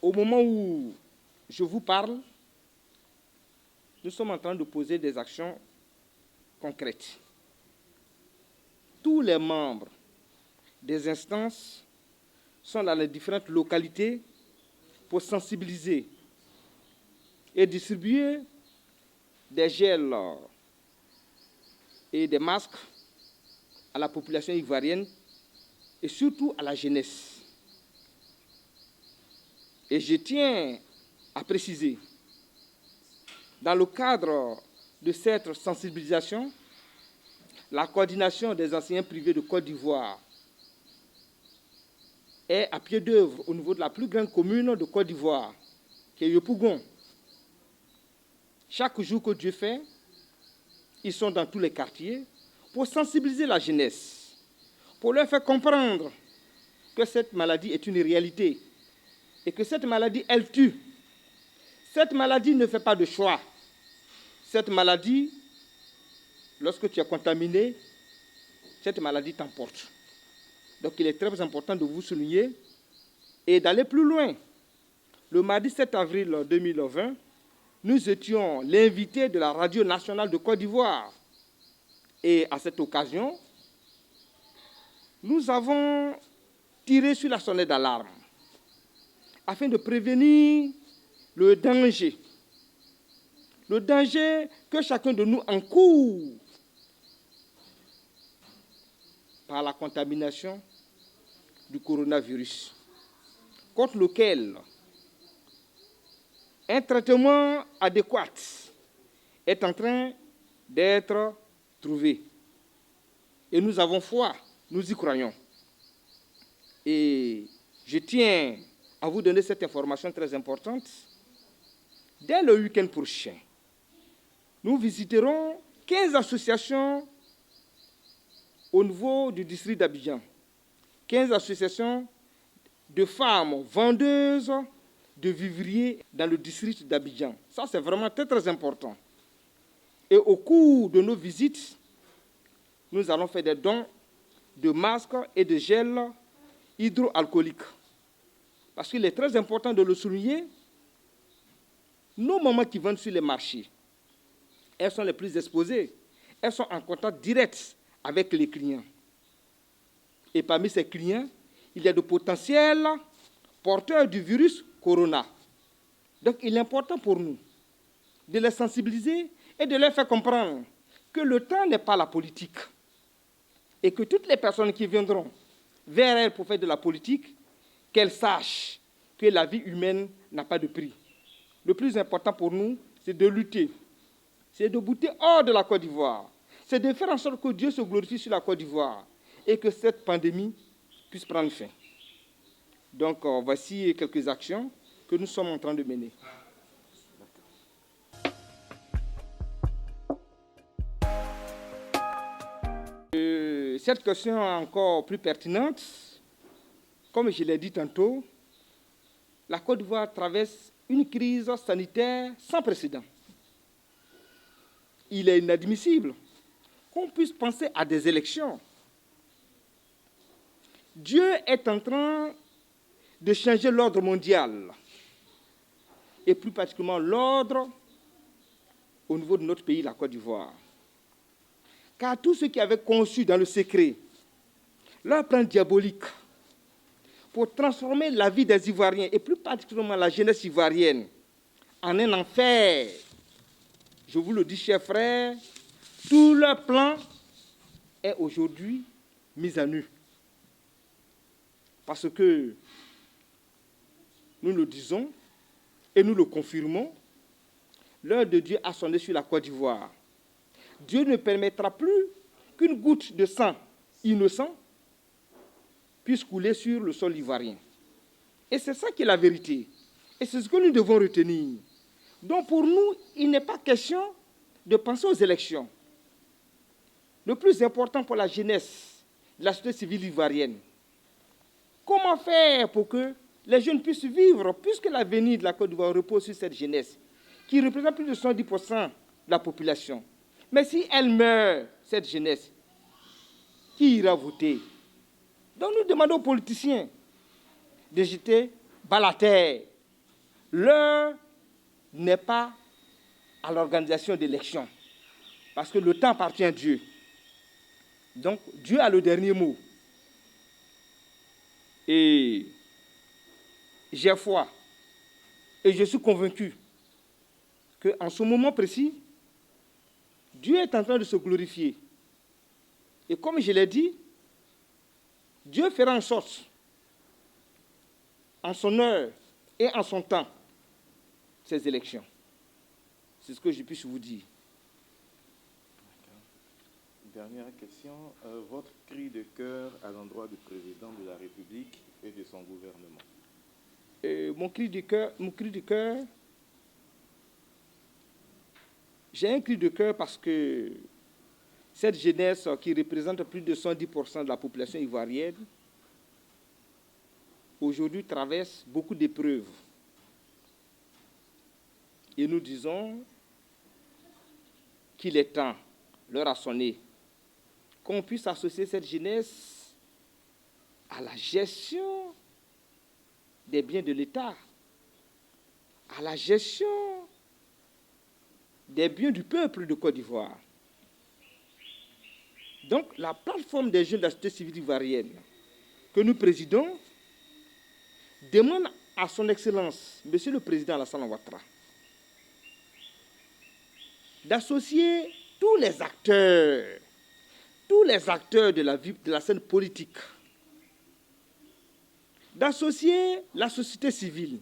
au moment où je vous parle, nous sommes en train de poser des actions concrètes. Tous les membres des instances sont dans les différentes localités pour sensibiliser et distribuer des gels et des masques à la population ivoirienne et surtout à la jeunesse. Et je tiens à préciser, dans le cadre de cette sensibilisation, la coordination des enseignants privés de Côte d'Ivoire est à pied d'œuvre au niveau de la plus grande commune de Côte d'Ivoire, qui est Yopougon. Chaque jour que Dieu fait, ils sont dans tous les quartiers pour sensibiliser la jeunesse, pour leur faire comprendre que cette maladie est une réalité et que cette maladie, elle tue. Cette maladie ne fait pas de choix. Cette maladie, lorsque tu es contaminé, cette maladie t'emporte. Donc il est très important de vous souligner et d'aller plus loin. Le mardi 7 avril 2020, nous étions l'invité de la Radio nationale de Côte d'Ivoire. Et à cette occasion, nous avons tiré sur la sonnette d'alarme afin de prévenir le danger que chacun de nous encourt par la contamination du coronavirus, contre lequel un traitement adéquat est en train d'être trouvé. Et nous avons foi, nous y croyons. Et je tiens à vous donner cette information très importante. Dès le week-end prochain, nous visiterons 15 associations au niveau du district d'Abidjan. 15 associations de femmes vendeuses de vivriers dans le district d'Abidjan. Ça, c'est vraiment très, très important. Et au cours de nos visites, nous allons faire des dons de masques et de gel hydroalcoolique. Parce qu'il est très important de le souligner, nos mamans qui vendent sur les marchés, elles sont les plus exposées. Elles sont en contact direct avec les clients. Et parmi ces clients, il y a de potentiels porteurs du virus corona. Donc il est important pour nous de les sensibiliser et de leur faire comprendre que le temps n'est pas la politique. Et que toutes les personnes qui viendront vers elles pour faire de la politique, qu'elles sachent que la vie humaine n'a pas de prix. Le plus important pour nous, c'est de lutter. C'est de bouter hors de la Côte d'Ivoire. C'est de faire en sorte que Dieu se glorifie sur la Côte d'Ivoire et que cette pandémie puisse prendre fin. Donc, voici quelques actions que nous sommes en train de mener. Cette question est encore plus pertinente. Comme je l'ai dit tantôt, la Côte d'Ivoire traverse une crise sanitaire sans précédent. Il est inadmissible qu'on puisse penser à des élections. Dieu est en train de changer l'ordre mondial, et plus particulièrement l'ordre au niveau de notre pays, la Côte d'Ivoire. Car tous ceux qui avaient conçu dans le secret leur plan diabolique pour transformer la vie des Ivoiriens, et plus particulièrement la jeunesse ivoirienne, en un enfer, je vous le dis, chers frères, tout leur plan est aujourd'hui mis à nu. Parce que nous le disons et nous le confirmons, l'heure de Dieu a sonné sur la Côte d'Ivoire. Dieu ne permettra plus qu'une goutte de sang innocent puisse couler sur le sol ivoirien. Et c'est ça qui est la vérité. Et c'est ce que nous devons retenir. Donc pour nous, il n'est pas question de penser aux élections. Le plus important pour la jeunesse de la société civile ivoirienne, comment faire pour que les jeunes puissent vivre, puisque l'avenir de la Côte d'Ivoire repose sur cette jeunesse, qui représente plus de 70% de la population. Mais si elle meurt, cette jeunesse, qui ira voter? Donc nous demandons aux politiciens de jeter bas la terre l'heure n'est pas à l'organisation d'élections, parce que le temps appartient à Dieu. Donc, Dieu a le dernier mot. Et j'ai foi, et je suis convaincu qu'en ce moment précis, Dieu est en train de se glorifier. Et comme je l'ai dit, Dieu fera en sorte, en son heure et en son temps, ces élections. C'est ce que je puisse vous dire. Dernière question. Votre cri de cœur à l'endroit du président de la République et de son gouvernement. Mon cri de cœur, j'ai un cri de cœur parce que cette jeunesse qui représente plus de 110% de la population ivoirienne, aujourd'hui traverse beaucoup d'épreuves. Et nous disons qu'il est temps, l'heure a sonné, qu'on puisse associer cette jeunesse à la gestion des biens de l'État, à la gestion des biens du peuple de Côte d'Ivoire. Donc, la plateforme des jeunes de la société civile ivoirienne que nous présidons demande à son Excellence, Monsieur le Président Alassane Ouattara, d'associer tous les acteurs de la vie, de la scène politique, d'associer la société civile,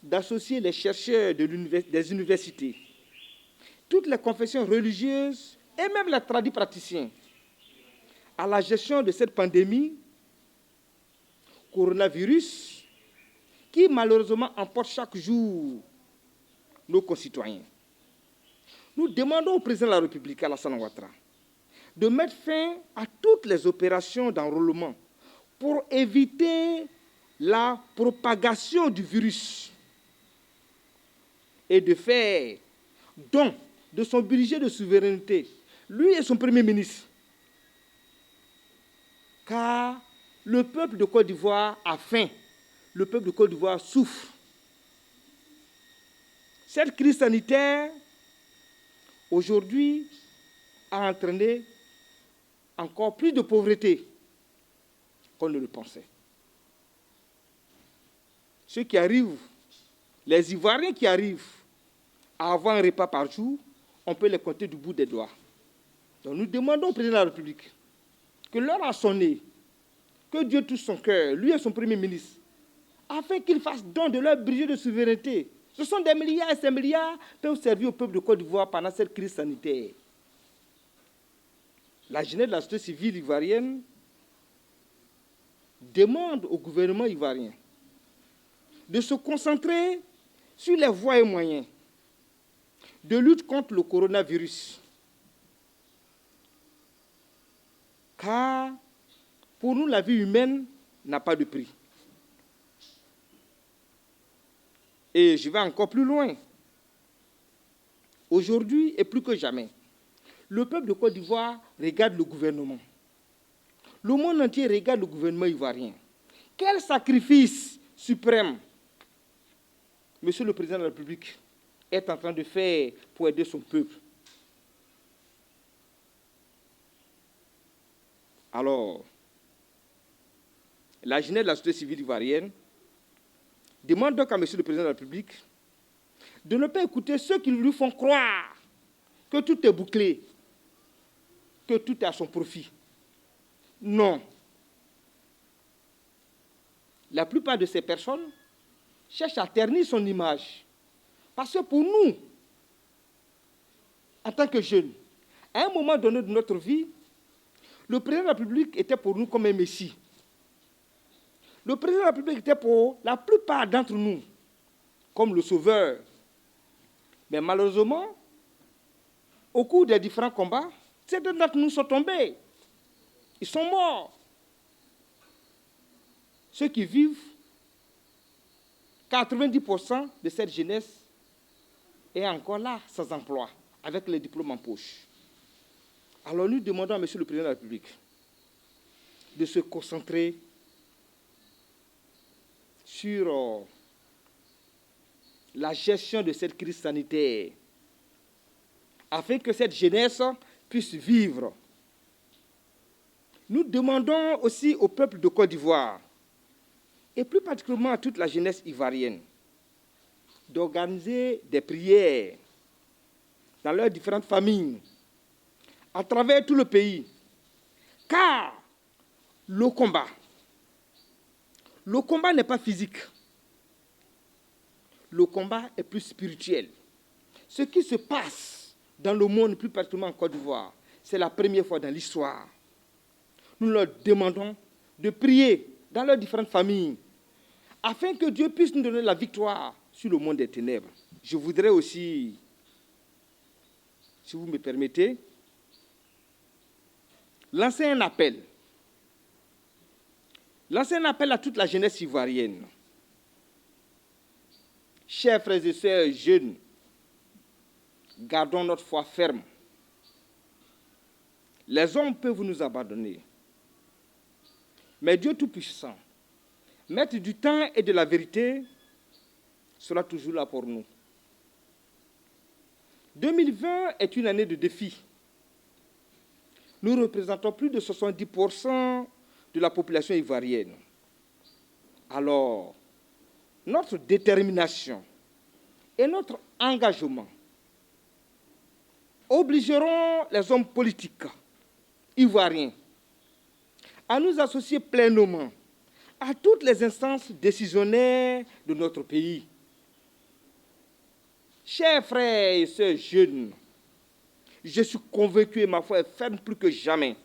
d'associer les chercheurs des universités, toutes les confessions religieuses et même les tradis praticiens à la gestion de cette pandémie, coronavirus, qui malheureusement emporte chaque jour nos concitoyens. Nous demandons au président de la République, Alassane Ouattara, de mettre fin à toutes les opérations d'enrôlement pour éviter la propagation du virus et de faire don de son budget de souveraineté, lui et son Premier ministre. Car le peuple de Côte d'Ivoire a faim, le peuple de Côte d'Ivoire souffre. Cette crise sanitaire, aujourd'hui, a entraîné encore plus de pauvreté qu'on ne le pensait. Ceux qui arrivent, les Ivoiriens qui arrivent à avoir un repas par jour, on peut les compter du bout des doigts. Donc nous demandons au président de la République que l'heure a sonné, que Dieu touche son cœur, lui et son Premier ministre, afin qu'ils fassent don de leur budget de souveraineté. Ce sont des milliards et ces milliards peuvent servir au peuple de Côte d'Ivoire pendant cette crise sanitaire. La jeunesse de la société civile ivoirienne demande au gouvernement ivoirien de se concentrer sur les voies et moyens de lutte contre le coronavirus. Car pour nous, la vie humaine n'a pas de prix. Et je vais encore plus loin. Aujourd'hui, et plus que jamais, le peuple de Côte d'Ivoire regarde le gouvernement. Le monde entier regarde le gouvernement ivoirien. Quel sacrifice suprême, Monsieur le Président de la République, est en train de faire pour aider son peuple. Alors, la jeunesse de la société civile ivoirienne demande donc à Monsieur le Président de la République de ne pas écouter ceux qui lui font croire que tout est bouclé, que tout est à son profit. Non. La plupart de ces personnes cherchent à ternir son image. Parce que pour nous, en tant que jeunes, à un moment donné de notre vie, le président de la République était pour nous comme un messie. Le président de la République était pour la plupart d'entre nous comme le sauveur. Mais malheureusement, au cours des différents combats, certains d'entre nous sont tombés. Ils sont morts. Ceux qui vivent, 90% de cette jeunesse est encore là, sans emploi, avec les diplômes en poche. Alors nous demandons à Monsieur le Président de la République de se concentrer sur la gestion de cette crise sanitaire, afin que cette jeunesse puisse vivre. Nous demandons aussi au peuple de Côte d'Ivoire, et plus particulièrement à toute la jeunesse ivoirienne, d'organiser des prières dans leurs différentes familles, à travers tout le pays, car le combat n'est pas physique. Le combat est plus spirituel. Ce qui se passe dans le monde, plus particulièrement en Côte d'Ivoire, c'est la première fois dans l'histoire. Nous leur demandons de prier dans leurs différentes familles, afin que Dieu puisse nous donner la victoire sur le monde des ténèbres. Je voudrais aussi, si vous me permettez, lancer un appel. Lancer un appel à toute la jeunesse ivoirienne. Chers frères et sœurs jeunes, gardons notre foi ferme. Les hommes peuvent nous abandonner. Mais Dieu Tout-Puissant, Maître du temps et de la vérité, sera toujours là pour nous. 2020 est une année de défis. Nous représentons plus de 70% de la population ivoirienne. Alors, notre détermination et notre engagement obligeront les hommes politiques ivoiriens à nous associer pleinement à toutes les instances décisionnaires de notre pays. Chers frères et sœurs jeunes, je suis convaincu et ma foi est ferme plus que jamais.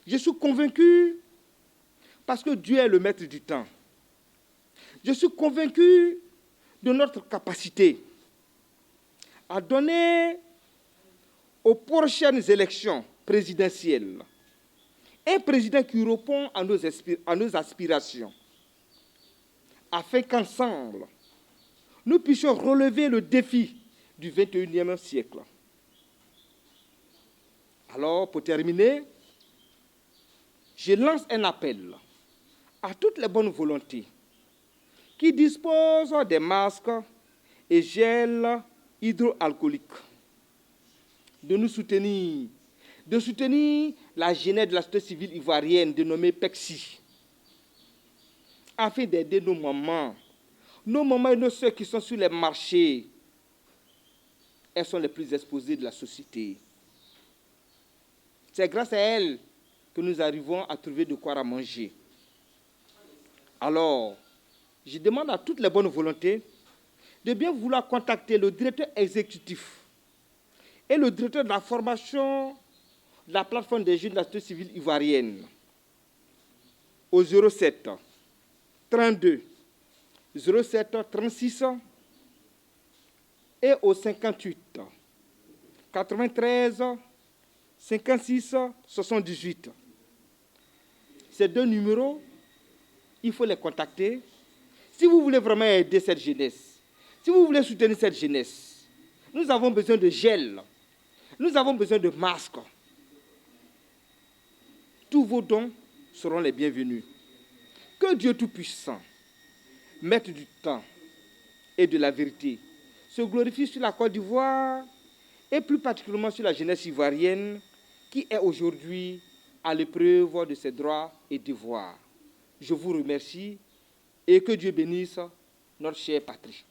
Je suis convaincu parce que Dieu est le maître du temps. Je suis convaincu de notre capacité à donner aux prochaines élections présidentielles un président qui répond à nos aspirations, afin qu'ensemble, nous puissions relever le défi du 21e siècle. Alors, pour terminer, je lance un appel à toutes les bonnes volontés qui disposent des masques et gels hydroalcooliques de nous soutenir, de soutenir la jeunesse de la société civile ivoirienne dénommée PECSI, afin d'aider nos mamans et nos soeurs qui sont sur les marchés. Elles sont les plus exposées de la société. C'est grâce à elles que nous arrivons à trouver de quoi à manger. Alors, je demande à toutes les bonnes volontés de bien vouloir contacter le directeur exécutif et le directeur de la formation de la plateforme des jeunes de la société civile ivoirienne au 07 32 07 36 et au 58 93 56 78. Ces deux numéros, il faut les contacter. Si vous voulez vraiment aider cette jeunesse, si vous voulez soutenir cette jeunesse, nous avons besoin de gel, nous avons besoin de masques. Tous vos dons seront les bienvenus. Que Dieu Tout-Puissant, Maître du temps et de la vérité, se glorifie sur la Côte d'Ivoire et plus particulièrement sur la jeunesse ivoirienne qui est aujourd'hui à l'épreuve de ses droits et devoirs. Je vous remercie et que Dieu bénisse notre chère patrie.